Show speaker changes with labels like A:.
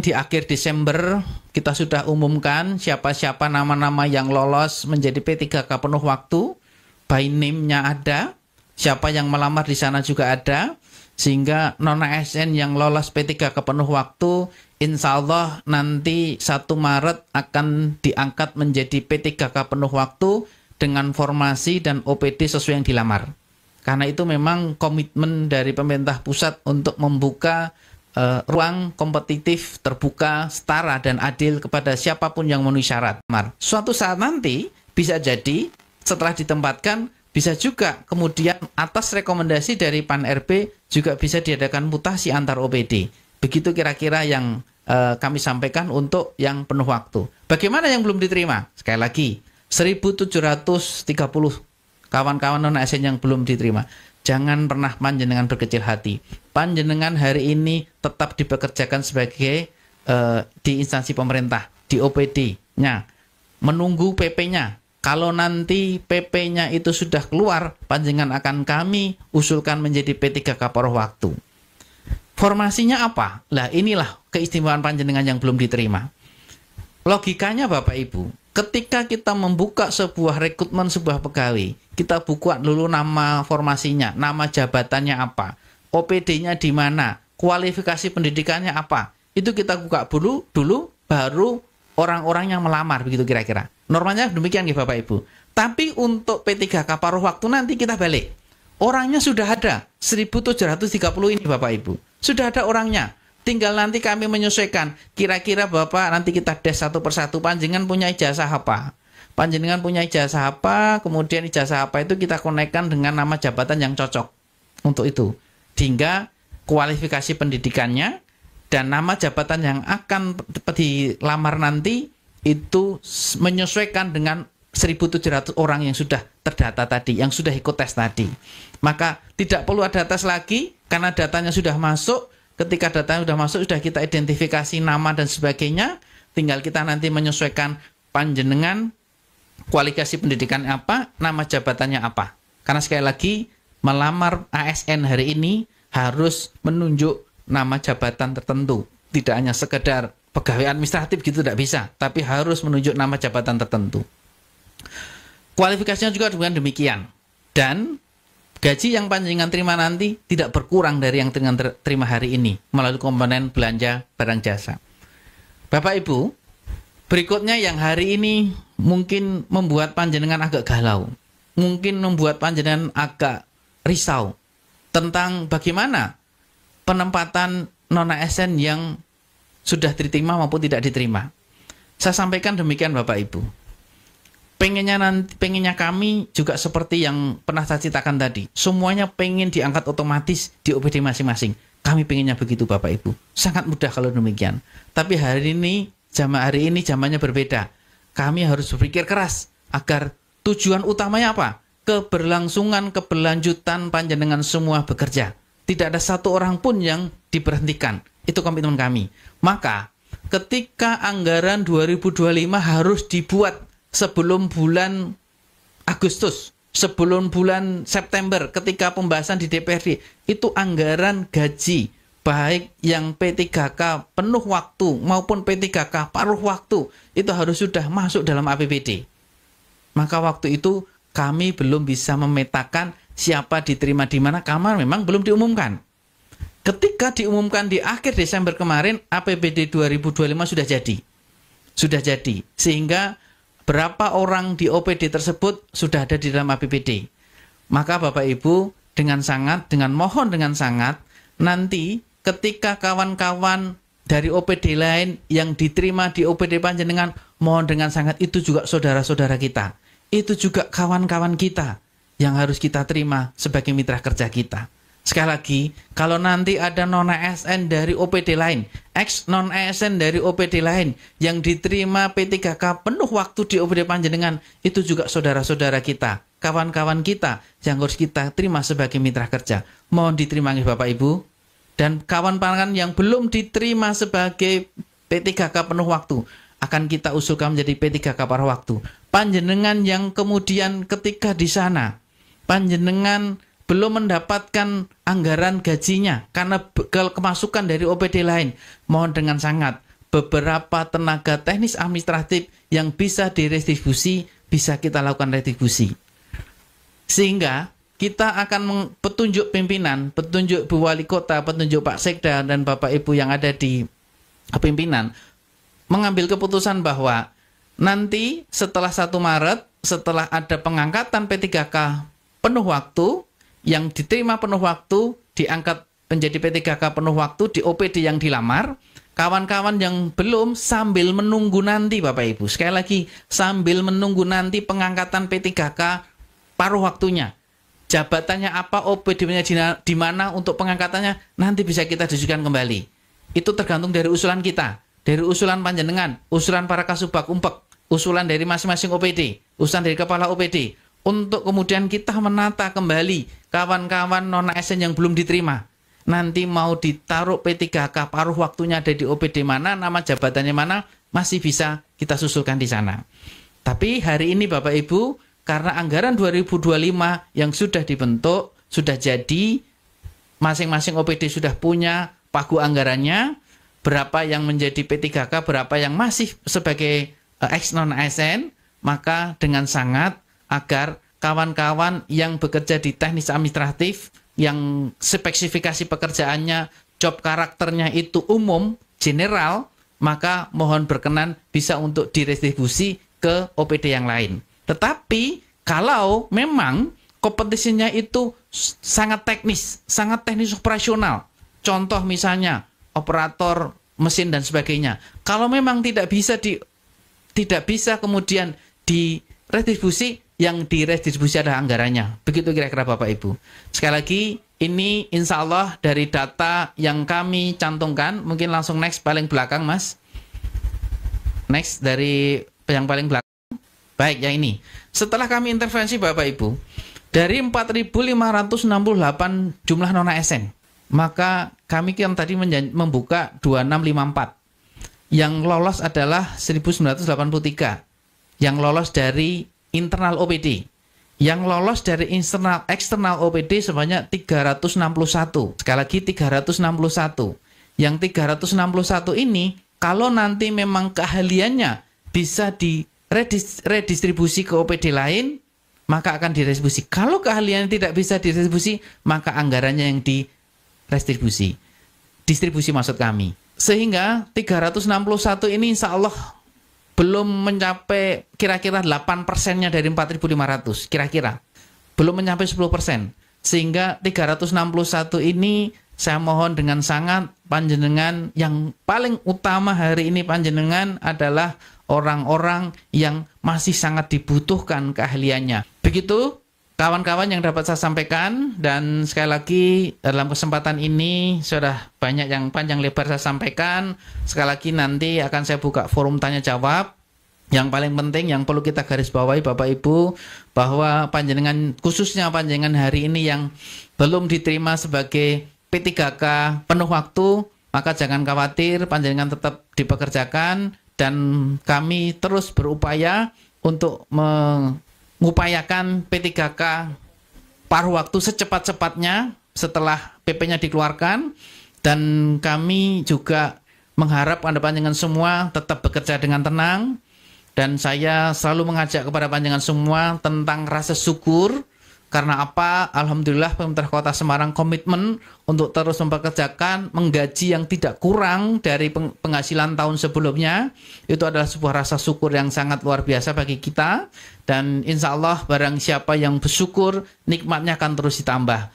A: di akhir Desember kita sudah umumkan siapa-siapa nama-nama yang lolos menjadi P3K penuh waktu, by name-nya ada, siapa yang melamar di sana juga ada, sehingga non-ASN yang lolos P3K penuh waktu, insya Allah nanti 1 Maret akan diangkat menjadi P3K penuh waktu dengan formasi dan OPD sesuai yang dilamar. Karena itu memang komitmen dari pemerintah pusat untuk membuka ruang kompetitif, terbuka, setara, dan adil kepada siapapun yang memenuhi syarat. Suatu saat nanti bisa jadi setelah ditempatkan, bisa juga kemudian atas rekomendasi dari Pan RB juga bisa diadakan mutasi antar OPD. Begitu kira-kira yang kami sampaikan untuk yang penuh waktu. Bagaimana yang belum diterima? Sekali lagi, 1.730 kawan-kawan non-ASN yang belum diterima. Jangan pernah panjenengan berkecil hati. Panjenengan hari ini tetap dipekerjakan sebagai di instansi pemerintah, di OPD-nya, menunggu PP-nya. Kalau nanti PP-nya itu sudah keluar, panjenengan akan kami usulkan menjadi P3K paruh waktu. Formasinya apa? Lah inilah keistimewaan panjenengan yang belum diterima. Logikanya Bapak Ibu, ketika kita membuka sebuah rekrutmen sebuah pegawai, kita buka dulu nama formasinya, nama jabatannya apa, OPD-nya di mana, kualifikasi pendidikannya apa. Itu kita buka dulu baru orang-orang yang melamar, begitu kira-kira. Normalnya demikian ya Bapak Ibu. Tapi untuk P3K paruh waktu nanti kita balik. Orangnya sudah ada, 1.730 ini Bapak Ibu. Sudah ada orangnya. Tinggal nanti kami menyesuaikan. Kira-kira Bapak nanti kita tes satu persatu. Panjenengan punya ijazah apa? Panjenengan punya ijazah apa? Kemudian ijazah apa itu kita konekkan dengan nama jabatan yang cocok untuk itu. Hingga kualifikasi pendidikannya dan nama jabatan yang akan dilamar nanti itu menyesuaikan dengan 1.700 orang yang sudah terdata tadi, yang sudah ikut tes tadi. Maka tidak perlu ada tes lagi karena datanya sudah masuk. Ketika datanya sudah masuk, sudah kita identifikasi nama dan sebagainya, tinggal kita nanti menyesuaikan panjenengan kualifikasi pendidikan apa, nama jabatannya apa. Karena sekali lagi, melamar ASN hari ini harus menunjuk nama jabatan tertentu. Tidak hanya sekedar pegawai administratif gitu, tidak bisa, tapi harus menunjuk nama jabatan tertentu. Kualifikasinya juga dengan demikian. Dan gaji yang panjenengan terima nanti tidak berkurang dari yang terima hari ini melalui komponen belanja barang jasa. Bapak Ibu, berikutnya yang hari ini mungkin membuat panjenengan agak galau, mungkin membuat panjenengan agak risau tentang bagaimana penempatan non-ASN yang sudah diterima maupun tidak diterima. Saya sampaikan demikian Bapak Ibu. Pengennya kami juga seperti yang pernah saya ceritakan tadi. Semuanya pengen diangkat otomatis di OPD masing-masing. Kami pengennya begitu Bapak Ibu. Sangat mudah kalau demikian. Tapi hari ini zamannya berbeda. Kami harus berpikir keras agar tujuan utamanya apa? Keberlangsungan, keberlanjutan panjenengan semua bekerja. Tidak ada satu orang pun yang diberhentikan. Itu komitmen kami. Maka ketika anggaran 2025 harus dibuat sebelum bulan Agustus, sebelum bulan September ketika pembahasan di DPRD, itu anggaran gaji baik yang P3K penuh waktu maupun P3K paruh waktu itu harus sudah masuk dalam APBD. Maka waktu itu kami belum bisa memetakan siapa diterima di mana karena memang belum diumumkan. Ketika diumumkan di akhir Desember kemarin, APBD 2025 sudah jadi. Sudah jadi. Sehingga berapa orang di OPD tersebut sudah ada di dalam APBD. Maka Bapak Ibu dengan mohon dengan sangat, nanti ketika kawan-kawan dari OPD lain yang diterima di OPD panjenengan, mohon dengan sangat itu juga saudara-saudara kita. Itu juga kawan-kawan kita yang harus kita terima sebagai mitra kerja kita. Sekali lagi, kalau nanti ada non-ASN dari OPD lain, ex non-ASN dari OPD lain yang diterima P3K penuh waktu di OPD panjenengan, itu juga saudara-saudara kita, kawan-kawan kita yang harus kita terima sebagai mitra kerja. Mohon diterima Bapak Ibu. Dan kawan-kawan yang belum diterima sebagai P3K penuh waktu, akan kita usulkan menjadi P3K paruh waktu. Panjenengan yang kemudian ketika di sana, panjenengan belum mendapatkan anggaran gajinya karena kemasukan dari OPD lain, mohon dengan sangat beberapa tenaga teknis administratif yang bisa diretribusi, bisa kita lakukan retribusi. Sehingga kita akan petunjuk pimpinan, petunjuk Bu Wali Kota, petunjuk Pak Sekda dan Bapak Ibu yang ada di pimpinan, mengambil keputusan bahwa nanti setelah 1 Maret, setelah ada pengangkatan P3K penuh waktu, yang diterima penuh waktu, diangkat menjadi P3K penuh waktu di OPD yang dilamar, kawan-kawan yang belum sambil menunggu nanti Bapak Ibu. Sekali lagi, sambil menunggu nanti pengangkatan P3K paruh waktunya. Jabatannya apa, OPD-nya di mana untuk pengangkatannya, nanti bisa kita diskusikan kembali. Itu tergantung dari usulan kita, dari usulan panjenengan, usulan para kasubag umpek, usulan dari masing-masing OPD, usulan dari kepala OPD, untuk kemudian kita menata kembali kawan-kawan non-ASN yang belum diterima. Nanti mau ditaruh P3K paruh waktunya ada di OPD mana, nama jabatannya mana, masih bisa kita susulkan di sana. Tapi hari ini Bapak Ibu, karena anggaran 2025 yang sudah dibentuk, sudah jadi, masing-masing OPD sudah punya pagu anggarannya, berapa yang menjadi P3K, berapa yang masih sebagai ex non-ASN, maka dengan sangat agar kawan-kawan yang bekerja di teknis administratif, yang spesifikasi pekerjaannya, job karakternya itu umum, general, maka mohon berkenan bisa untuk diretribusi ke OPD yang lain. Tetapi kalau memang kompetisinya itu sangat teknis operasional, contoh misalnya operator mesin dan sebagainya, kalau memang tidak bisa kemudian diretribusi, yang diretribusi adalah anggarannya. Begitu kira-kira Bapak Ibu. Sekali lagi, ini insya Allah dari data yang kami cantumkan. Mungkin langsung next paling belakang Mas. Next dari yang paling belakang. Baik, yang ini. Setelah kami intervensi Bapak Ibu, dari 4.568 jumlah non-ASN, maka kami yang tadi membuka 2654. Yang lolos adalah 1983. Yang lolos dari internal OPD. Yang lolos dari eksternal OPD sebanyak 361. Sekali lagi 361. Yang 361 ini kalau nanti memang keahliannya bisa redistribusi ke OPD lain, maka akan diretribusi. Kalau keahliannya tidak bisa diretribusi, maka anggarannya yang diretribusi. Distribusi maksud kami. Sehingga 361 ini insya Allah belum mencapai kira-kira 8%-nya dari 4.500, kira-kira. Belum mencapai 10%. Sehingga 361 ini saya mohon dengan sangat panjenengan, yang paling utama hari ini panjenengan adalah orang-orang yang masih sangat dibutuhkan keahliannya. Begitu kawan-kawan yang dapat saya sampaikan, dan sekali lagi dalam kesempatan ini sudah banyak yang panjang lebar saya sampaikan. Sekali lagi nanti akan saya buka forum tanya jawab. Yang paling penting yang perlu kita garis bawahi Bapak Ibu, bahwa panjenengan, khususnya panjenengan hari ini yang belum diterima sebagai P3K penuh waktu, maka jangan khawatir, panjenengan tetap dipekerjakan, dan kami terus berupaya untuk mengupayakan P3K paruh waktu secepat-cepatnya setelah PP-nya dikeluarkan. Dan kami juga mengharap Anda panjenengan semua tetap bekerja dengan tenang. Dan saya selalu mengajak kepada panjenengan semua tentang rasa syukur. Karena apa? Alhamdulillah Pemerintah Kota Semarang komitmen untuk terus mempekerjakan, menggaji yang tidak kurang dari penghasilan tahun sebelumnya. Itu adalah sebuah rasa syukur yang sangat luar biasa bagi kita. Dan insya Allah barang siapa yang bersyukur, nikmatnya akan terus ditambah.